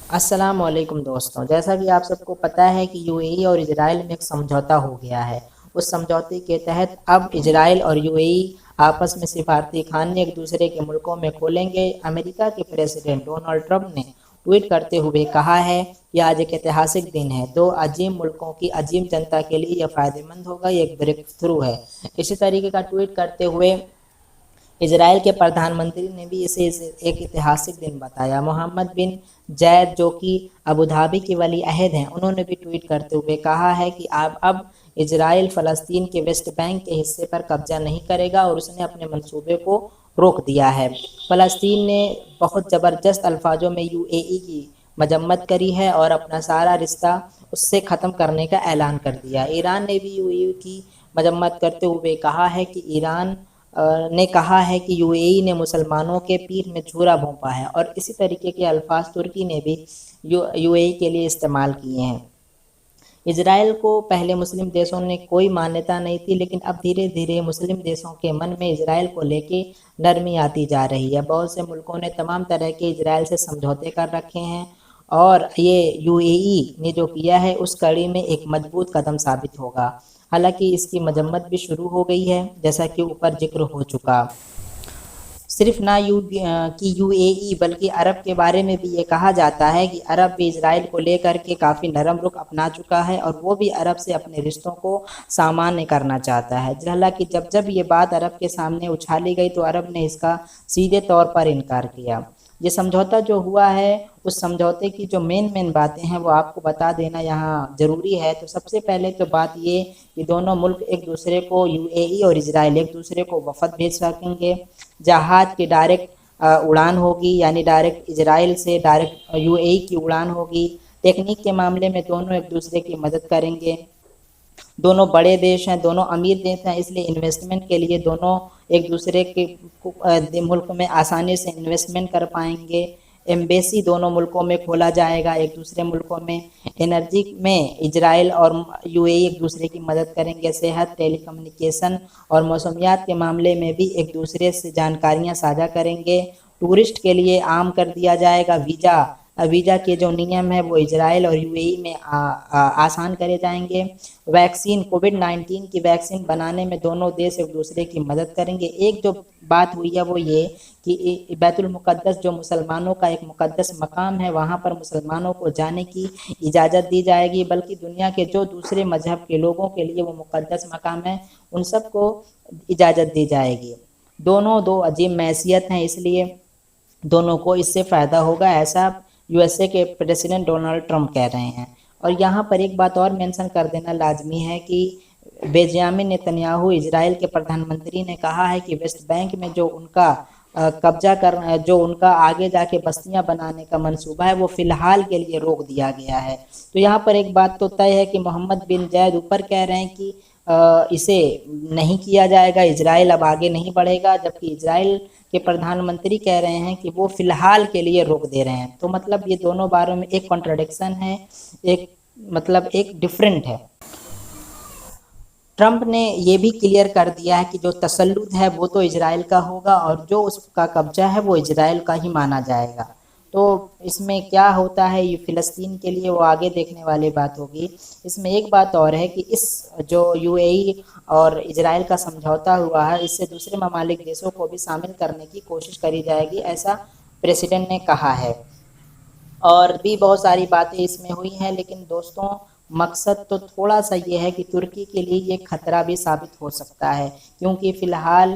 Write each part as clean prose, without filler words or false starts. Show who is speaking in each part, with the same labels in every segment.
Speaker 1: السلام علیکم دوستوں، جیسا کہ آپ سب کو پتہ ہے کہ یو اے ای اور اسرائیل میں ایک سمجھوتا ہو گیا ہے۔ اس سمجھوتے کے تحت اب اسرائیل اور یو اے ای آپس میں سفارتی خانے ایک دوسرے کے ملکوں میں کھولیں گے۔ امریکہ کے پریزیڈنٹ ڈونلڈ ٹرمپ نے ٹویٹ کرتے ہوئے کہا ہے کہ آج ایک ایتہاسک دن ہے، دو عظیم ملکوں کی عظیم جنتا کے لیے یہ فائدہ مند ہوگا، یہ ایک بریک تھرو ہے۔ اسی طریقے کا ٹویٹ کرتے ہوئے اسرائیل کے پردھان منتری نے بھی اسے ایک ایتہاسک دن بتایا۔ محمد بن زید جو کہ ابوظہبی کے ولی عہد ہیں، انہوں نے بھی ٹویٹ کرتے ہوئے کہا ہے کہ اب اسرائیل فلسطین کے ویسٹ بینک کے حصے پر قبضہ نہیں کرے گا اور اس نے اپنے منصوبے کو روک دیا ہے۔ فلسطین نے بہت زبردست الفاظوں میں یو اے ای کی مذمت کری ہے اور اپنا سارا رشتہ اس سے ختم کرنے کا اعلان کر دیا۔ ایران نے بھی یو اے ای کی مذمت کرتے ہوئے کہا ہے کہ یو اے ای نے مسلمانوں کے پیٹھ میں چھرا بھونپا ہے، اور اسی طریقے کے الفاظ ترکی نے بھی یو اے ای کے لیے استعمال کیے ہیں۔ اسرائیل کو پہلے مسلم دیشوں نے کوئی مانیتا نہیں تھی، لیکن اب دھیرے دھیرے مسلم دیشوں کے من میں اسرائیل کو لے کے نرمی آتی جا رہی ہے۔ بہت سے ملکوں نے تمام طرح کے اسرائیل سے سمجھوتے کر رکھے ہیں، اور یہ یو اے ای نے جو کیا ہے اس کڑی میں ایک مضبوط قدم ثابت ہوگا۔ حالانکہ اس کی مذمت بھی شروع ہو گئی ہے، جیسا کہ اوپر ذکر ہو چکا۔ صرف نہ یو اے ای بلکہ عرب کے بارے میں بھی یہ کہا جاتا ہے کہ عرب بھی اسرائیل کو لے کر کے کافی نرم رخ اپنا چکا ہے، اور وہ بھی عرب سے اپنے رشتوں کو سامانیہ کرنا چاہتا ہے۔ حالانکہ جب یہ بات عرب کے سامنے اچھالی گئی تو عرب نے اس کا سیدھے طور پر انکار کیا۔ یہ سمجھوتا جو ہوا ہے، اس سمجھوتے کی جو مین باتیں ہیں وہ آپ کو بتا دینا یہاں ضروری ہے۔ تو سب سے پہلے تو بات یہ کہ دونوں ملک ایک دوسرے کو، یو اے ای اور اسرائیل ایک دوسرے کو وفد بھیج سکیں گے۔ جہاز کی ڈائریکٹ اڑان ہوگی، یعنی ڈائریکٹ اسرائیل سے ڈائریکٹ یو اے ای کی اڑان ہوگی۔ ٹیکنیک کے معاملے میں دونوں ایک دوسرے کی مدد کریں گے۔ دونوں بڑے دیش ہیں، دونوں امیر دیش ہیں، اس لیے انویسٹمنٹ کے لیے دونوں ایک دوسرے کے ملک میں آسانی سے انویسٹمنٹ کر پائیں گے۔ ایمبیسی دونوں ملکوں میں کھولا جائے گا، ایک دوسرے ملکوں میں۔ انرجی میں اسرائیل اور یو اے ای ایک دوسرے کی مدد کریں گے۔ صحت، ٹیلی کمیونیکیشن اور موسمیات کے معاملے میں بھی ایک دوسرے سے جانکاریاں ساجھا کریں گے۔ ٹورسٹ کے لیے عام کر دیا جائے گا ویزا کے جو نیم ہیں وہ اسرائیل اور یو اے ای میں آسان کرے جائیں گے۔ ویکسین، کووڈ-19 کی ویکسین بنانے میں دونوں دیش ایک دوسرے کی مدد کریں گے۔ ایک جو بات ہوئی ہے وہ یہ کہ بیت المقدس جو مسلمانوں کا ایک مقدس مقام ہے، وہاں پر مسلمانوں کو جانے کی اجازت دی جائے گی، بلکہ دنیا کے جو دوسرے مذہب کے لوگوں کے لیے وہ مقدس مقام ہے ان سب کو اجازت دی جائے گی۔ دونوں دو عظیم معیشت ہیں، اس لیے دونوں کو اس سے فائدہ ہوگا، ایسا یو ایس اے کے پریزیڈنٹ ڈونلڈ ٹرمپ کہہ رہے ہیں۔ اور یہاں پر ایک بات اور مینشن کر دینا لازمی ہے کہ بنیامین نیتنیاہو اسرائیل کے پردھان منتری نے کہا ہے کہ ویسٹ بینک میں جو ان کا قبضہ کرنا، جو ان کا آگے جا کے بستیاں بنانے کا منصوبہ ہے، وہ فی الحال کے لیے روک دیا گیا ہے۔ تو یہاں پر ایک بات تو طے ہے کہ محمد بن زید اوپر کہہ رہے ہیں کہ اسے نہیں کیا جائے گا، اسرائیل اب آگے نہیں بڑھے گا، جبکہ اسرائیل کے پردھان منتری کہہ رہے ہیں کہ وہ فی الحال کے لیے روک دے رہے ہیں۔ تو مطلب یہ دونوں باروں میں ایک کنٹراڈکشن ہے، ایک ڈفرینٹ ہے۔ ٹرمپ نے یہ بھی کلیئر کر دیا ہے کہ جو تسلط ہے وہ تو اسرائیل کا ہوگا، اور جو اس کا قبضہ ہے وہ اسرائیل کا ہی مانا جائے گا۔ تو اس میں کیا ہوتا ہے یہ فلسطین کے لیے وہ آگے دیکھنے والی بات ہوگی۔ اس میں ایک بات اور ہے کہ اس جو یو اے ای اور اسرائیل کا سمجھوتا ہوا ہے، اس سے دوسرے ممالک دیشوں کو بھی شامل کرنے کی کوشش کری جائے گی، ایسا پریزیڈنٹ نے کہا ہے۔ اور بھی بہت ساری باتیں اس میں ہوئی ہیں، لیکن دوستوں مقصد تو تھوڑا سا یہ ہے کہ ترکی کے لیے یہ خطرہ بھی ثابت ہو سکتا ہے، کیونکہ فی الحال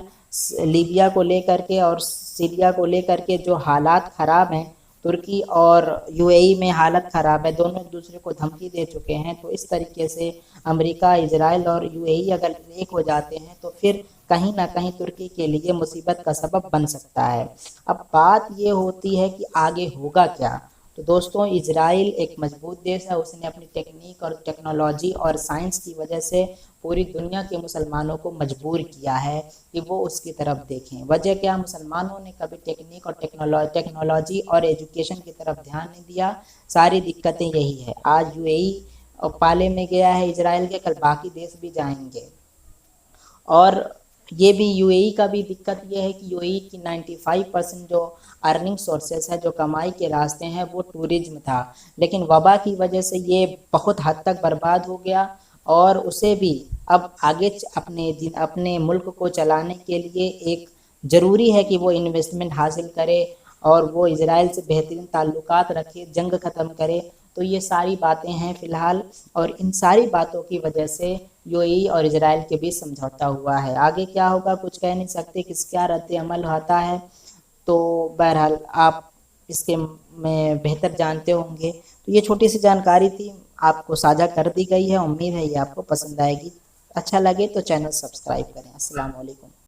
Speaker 1: لیبیا کو لے کر کے اور سیریا کو لے کر کے جو حالات خراب ہیں، ترکی اور یو اے ای میں حالت خراب ہے، دونوں ایک دوسرے کو دھمکی دے چکے ہیں۔ تو اس طریقے سے امریکہ، اسرائیل اور یو اے ای اگر ایک ہو جاتے ہیں تو پھر کہیں نہ کہیں ترکی کے لیے مصیبت کا سبب بن سکتا ہے۔ اب بات یہ ہوتی ہے کہ آگے ہوگا کیا۔ تو دوستوں اسرائیل ایک مضبوط دیش ہے، اس نے اپنی ٹیکنیک اور ٹیکنالوجی اور سائنس کی وجہ سے پوری دنیا کے مسلمانوں کو مجبور کیا ہے کہ وہ اس کی طرف دیکھیں۔ وجہ کیا؟ مسلمانوں نے کبھی ٹیکنیک اور ٹیکنالوجی اور ایجوکیشن کی طرف دھیان نہیں دیا، ساری دقتیں یہی ہے۔ آج یو اے ای پالے میں گیا ہے اسرائیل کے، کل باقی دیش بھی جائیں گے۔ اور یہ بھی UAE کا بھی دقت یہ ہے کہ UAE کی 95% جو ارننگ سورسز ہے، جو کمائی کے راستے ہیں، وہ ٹورزم تھا، لیکن وبا کی وجہ سے یہ بہت حد تک برباد ہو گیا، اور اسے بھی اب آگے اپنے ملک کو چلانے کے لیے ایک ضروری ہے کہ وہ انویسٹمنٹ حاصل کرے اور وہ اسرائیل سے بہترین تعلقات رکھے، جنگ ختم کرے۔ تو یہ ساری باتیں ہیں فی الحال، اور ان ساری باتوں کی وجہ سے UAE اور اسرائیل کے بیچ سمجھوتا ہوا ہے۔ آگے کیا ہوگا کچھ کہہ نہیں سکتے، کس کیا رد عمل ہوتا ہے، تو بہرحال آپ اس کے میں بہتر جانتے ہوں گے۔ تو یہ چھوٹی سی جانکاری تھی، آپ کو ساجھا کر دی گئی ہے، امید ہے یہ آپ کو پسند آئے گی۔ اچھا لگے تو چینل سبسکرائب کریں۔ السلام علیکم۔